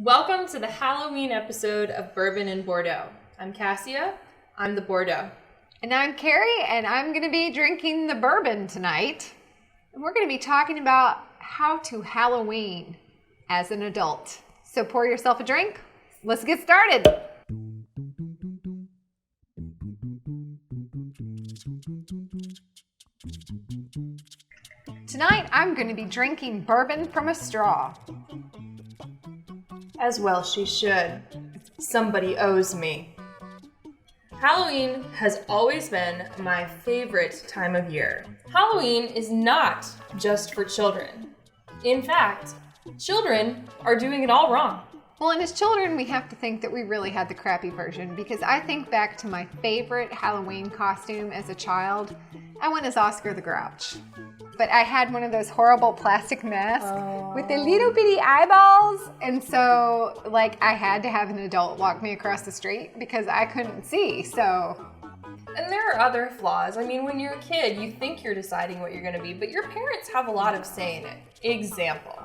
Welcome to the Halloween episode of Bourbon Bordeaux. I'm Cassia. I'm the Bordeaux. And I'm Carrie, and I'm going to be drinking the bourbon tonight. And we're going to be talking about how to Halloween as an adult. So pour yourself a drink. Let's get started. Tonight, I'm going to be drinking bourbon from a straw. As well she should. Somebody owes me. Halloween has always been my favorite time of year. Halloween is not just for children. In fact, children are doing it all wrong. Well, and as children, we have to think that we really had the crappy version, because I think back to my favorite Halloween costume as a child. I went as Oscar the Grouch. But I had one of those horrible plastic masks with the little bitty eyeballs. And so, I had to have an adult walk me across the street because I couldn't see, so. And there are other flaws. I mean, when you're a kid, you think you're deciding what you're going to be, but your parents have a lot of say in it. Example.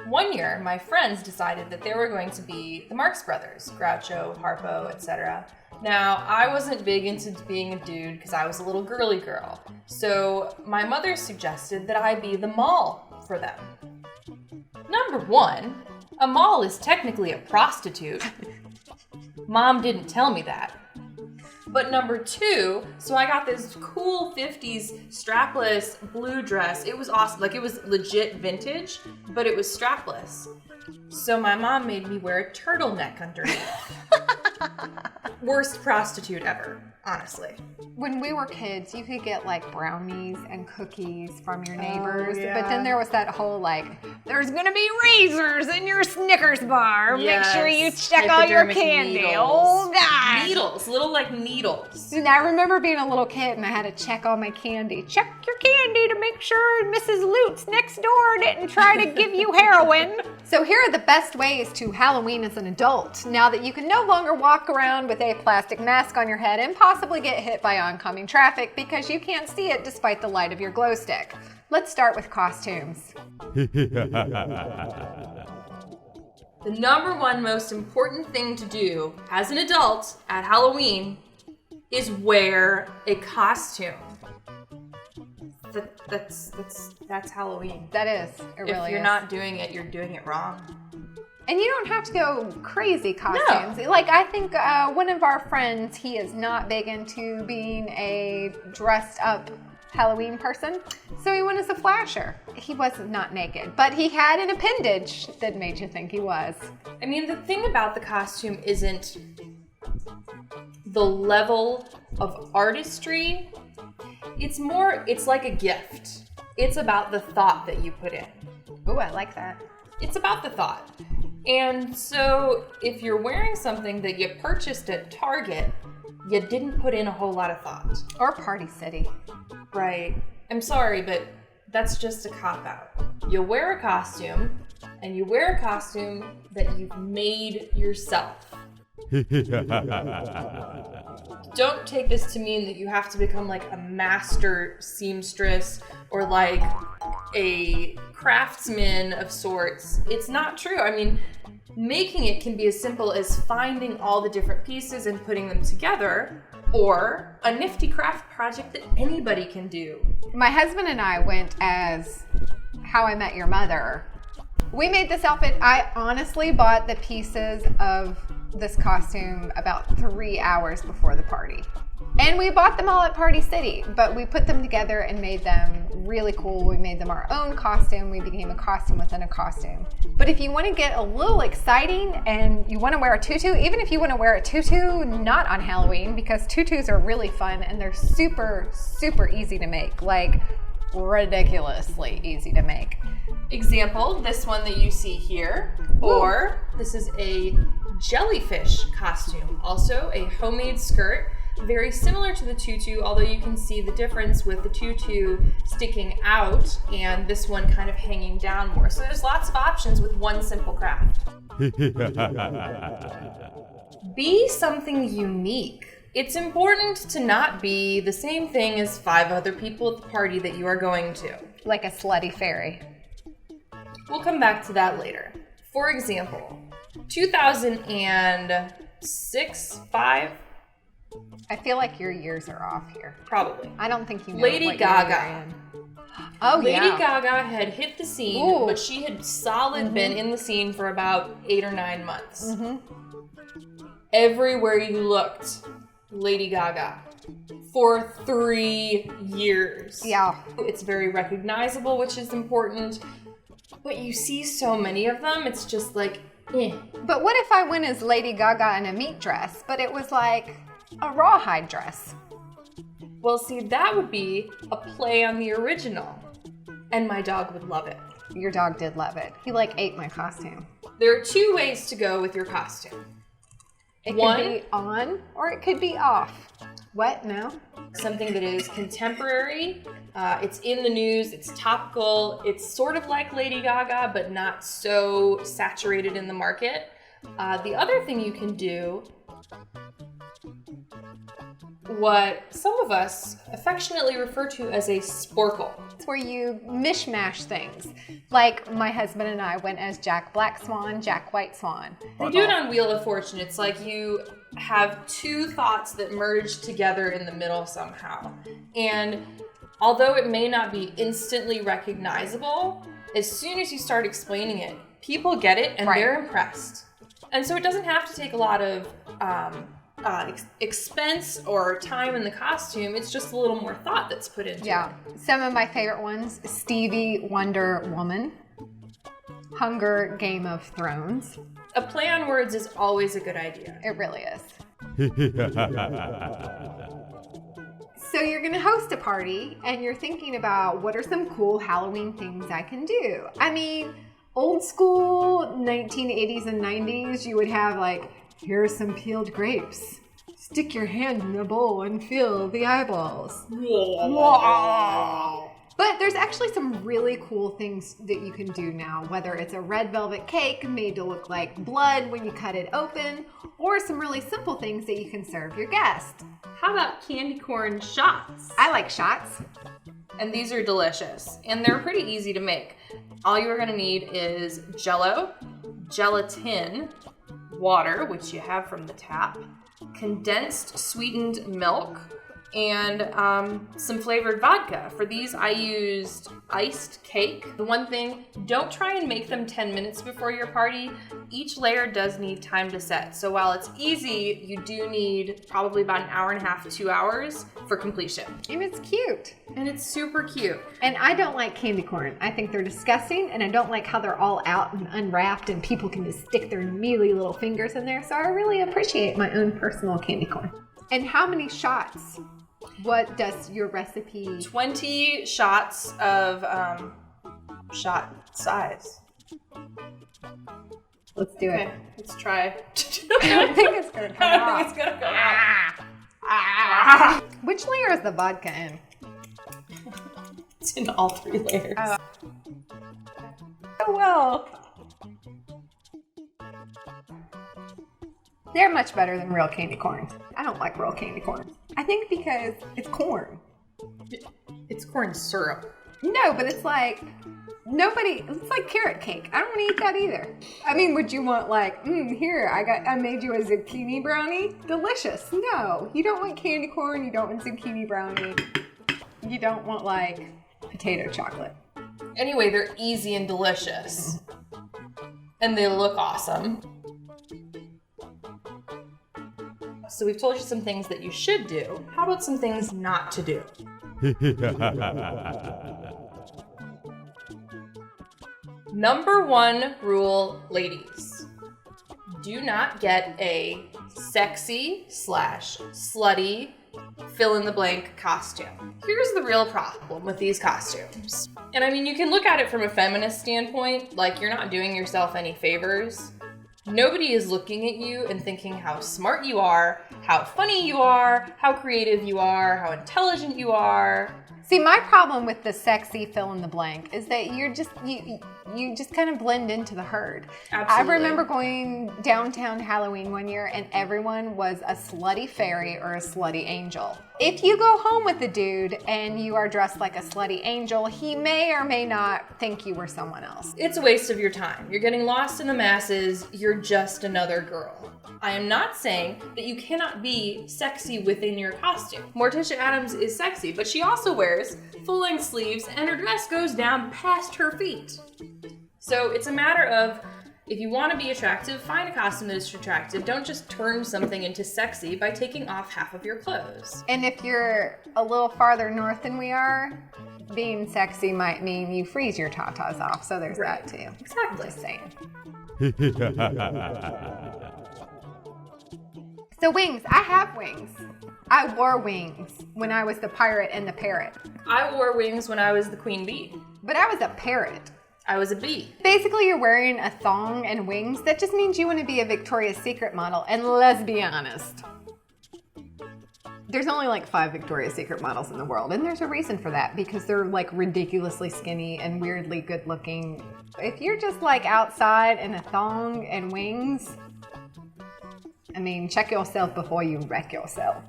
One year, my friends decided that they were going to be the Marx Brothers, Groucho, Harpo, etc. Now, I wasn't big into being a dude because I was a little girly girl. So my mother suggested that I be the mall for them. Number one, a mall is technically a prostitute. Mom didn't tell me that. But number two, so I got this cool 50s strapless blue dress. It was awesome. It was legit vintage, but it was strapless. So my mom made me wear a turtleneck underneath. Worst prostitute ever, honestly. When we were kids, you could get brownies and cookies from your neighbors. Oh, yeah. But then there was that whole there's gonna be razors in your Snickers bar. Yes. Make sure you check all your candy. Needles. Oh God. Needles, little needles. And I remember being a little kid and I had to check all my candy. Check your candy to make sure Mrs. Lutz next door didn't try to give you heroin. So here are the best ways to Halloween as an adult, now that you can no longer walk around with a plastic mask on your head and possibly get hit by oncoming traffic because you can't see it despite the light of your glow stick. Let's start with costumes. The number one most important thing to do as an adult at Halloween is wear a costume. That's Halloween. That is. It really is. If you're not doing it, you're doing it wrong. And you don't have to go crazy costumes. No. I think one of our friends, he is not big into being a dressed up Halloween person. So he went as a flasher. He was not naked, but he had an appendage that made you think he was. I mean, the thing about the costume isn't the level of artistry. It's like a gift. It's about the thought that you put in. Ooh, I like that. It's about the thought. And so if you're wearing something that you purchased at Target, you didn't put in a whole lot of thought. Or Party City. Right. I'm sorry, but that's just a cop-out. You wear a costume, and you wear a costume that you've made yourself. Don't take this to mean that you have to become a master seamstress or a craftsman of sorts. It's not true. I mean, making it can be as simple as finding all the different pieces and putting them together, or a nifty craft project that anybody can do. My husband and I went as How I Met Your Mother. We made this outfit. I honestly bought the pieces of this costume about 3 hours before the party. And we bought them all at Party City, but we put them together and made them really cool. We made them our own costume. We became a costume within a costume. But if you want to get a little exciting and you want to wear a tutu, even if you want to wear a tutu not on Halloween, because tutus are really fun and they're super, super easy to make, ridiculously easy to make. Example, this one that you see here, or this is a jellyfish costume, also a homemade skirt, very similar to the tutu, although you can see the difference with the tutu sticking out and this one kind of hanging down more. So there's lots of options with one simple craft. Be something unique. It's important to not be the same thing as 5 other people at the party that you are going to. Like a slutty fairy. We'll come back to that later. For example, 2006, 5? I feel like your years are off here. Probably. I don't think you know Lady what Gaga. year you're in. Oh, Lady yeah. Gaga had hit the scene, Ooh. but she had been in the scene for about 8 or 9 months. Everywhere you looked, Lady Gaga. For 3 years. Yeah. It's very recognizable, which is important. But you see so many of them, it's just like, eh. But what if I went as Lady Gaga in a meat dress, but it was like a rawhide dress? Well, see, that would be a play on the original. And my dog would love it. Your dog did love it. He ate my costume. There are 2 ways to go with your costume. It One, could be on or it could be off. What? No? something that is contemporary. It's in the news. It's topical. It's sort of like Lady Gaga, but not so saturated in the market. The other thing you can do, what some of us affectionately refer to as a sporkle. It's where you mishmash things. Like my husband and I went as Jack Black Swan, Jack White Swan. They do it on Wheel of Fortune. It's like you have 2 thoughts that merge together in the middle somehow. And although it may not be instantly recognizable, as soon as you start explaining it, people get it and they're impressed. And so it doesn't have to take a lot of expense or time in the costume. It's just a little more thought that's put into it. Some of my favorite ones: Stevie Wonder Woman, Hunger Game of Thrones. A play on words is always a good idea. It really is. So you're going to host a party and you're thinking about what are some cool Halloween things I can do. I mean, old school 1980s and 90s, you would have like, here's some peeled grapes. Stick your hand in a bowl and feel the eyeballs. But there's actually some really cool things that you can do now, whether it's a red velvet cake made to look like blood when you cut it open, or some really simple things that you can serve your guests. How about candy corn shots? I like shots. And these are delicious. And they're pretty easy to make. All you're going to need is Jell-O, gelatin, water, which you have from the tap, condensed sweetened milk, and some flavored vodka. For these, I used iced cake. The one thing, don't try and make them 10 minutes before your party. Each layer does need time to set. So while it's easy, you do need probably about an hour and a half, 2 hours for completion. And it's cute. And it's super cute. And I don't like candy corn. I think they're disgusting, and I don't like how they're all out and unwrapped and people can just stick their mealy little fingers in there. So I really appreciate my own personal candy corn. And how many shots? What does your recipe? 20 shots of shot size. Let's do it. Let's try. I don't think it's gonna come out. I think it's gonna come out. Which layer is the vodka in? It's in all 3 layers. Oh well. They're much better than real candy corn. I don't like real candy corn. I think because it's corn. It's corn syrup. No, but it's like it's like carrot cake. I don't want to eat that either. I mean, would you want like, here, I made you a zucchini brownie? Delicious. No, you don't want candy corn. You don't want zucchini brownie. You don't want like potato chocolate. Anyway, they're easy and delicious. And they look awesome. So we've told you some things that you should do. How about some things not to do? Number 1 rule, ladies. Do not get a sexy / slutty fill-in-the-blank costume. Here's the real problem with these costumes. And I mean, you can look at it from a feminist standpoint, like you're not doing yourself any favors. Nobody is looking at you and thinking how smart you are, how funny you are, how creative you are, how intelligent you are. See, my problem with the sexy fill in the blank is that you just kind of blend into the herd. Absolutely. I remember going downtown Halloween one year and everyone was a slutty fairy or a slutty angel. If you go home with the dude and you are dressed like a slutty angel, he may or may not think you were someone else. It's a waste of your time. You're getting lost in the masses. You're just another girl. I am not saying that you cannot be sexy within your costume. Morticia Addams is sexy, but she also wears full-length sleeves and her dress goes down past her feet. So it's a matter of, if you want to be attractive, find a costume that is attractive. Don't just turn something into sexy by taking off half of your clothes. And if you're a little farther north than we are, being sexy might mean you freeze your tatas off. So there's that too. Exactly. Just saying. So wings. I have wings. I wore wings when I was the pirate and the parrot. I wore wings when I was the queen bee. But I was a parrot. I was a bee. Basically, you're wearing a thong and wings. That just means you want to be a Victoria's Secret model. And let's be honest, there's only like 5 Victoria's Secret models in the world. And there's a reason for that, because they're like ridiculously skinny and weirdly good looking. If you're just like outside in a thong and wings, I mean, check yourself before you wreck yourself.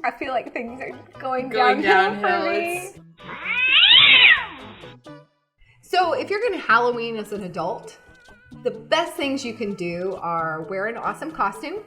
I feel like things are going downhill for me. So if you're going to Halloween as an adult, the best things you can do are wear an awesome costume,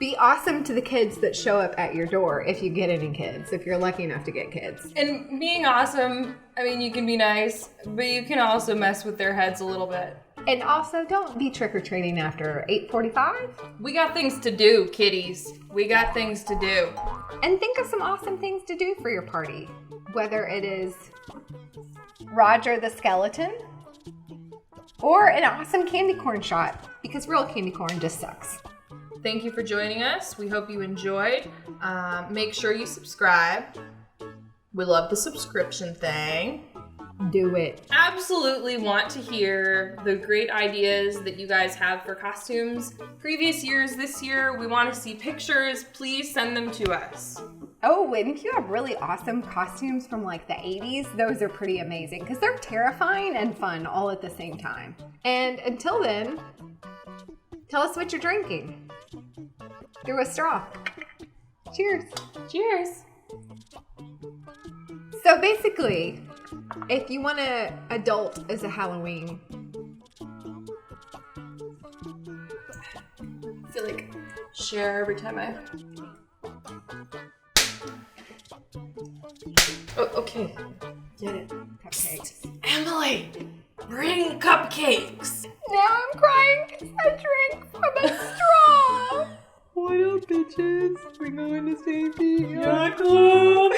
be awesome to the kids that show up at your door if you get any kids, if you're lucky enough to get kids. And being awesome, I mean, you can be nice, but you can also mess with their heads a little bit. And also, don't be trick-or-treating after 8:45. We got things to do, kiddies. We got things to do. And think of some awesome things to do for your party. Whether it is Roger the Skeleton or an awesome candy corn shot, because real candy corn just sucks. Thank you for joining us. We hope you enjoyed. Make sure you subscribe. We love the subscription thing. Do it. Absolutely want to hear the great ideas that you guys have for costumes. Previous years, this year, we want to see pictures. Please send them to us. Oh, and if you have really awesome costumes from like the 80s, those are pretty amazing because they're terrifying and fun all at the same time. And until then, tell us what you're drinking. Through a straw. Cheers. Cheers. So basically, if you want to adult as a Halloween, I feel like share every time I... Oh, okay. Get it. cupcakes. Emily, bring cupcakes. Now I'm crying because I drank from a straw. What up, bitches? We're going to St. Pete. Yeah, cool.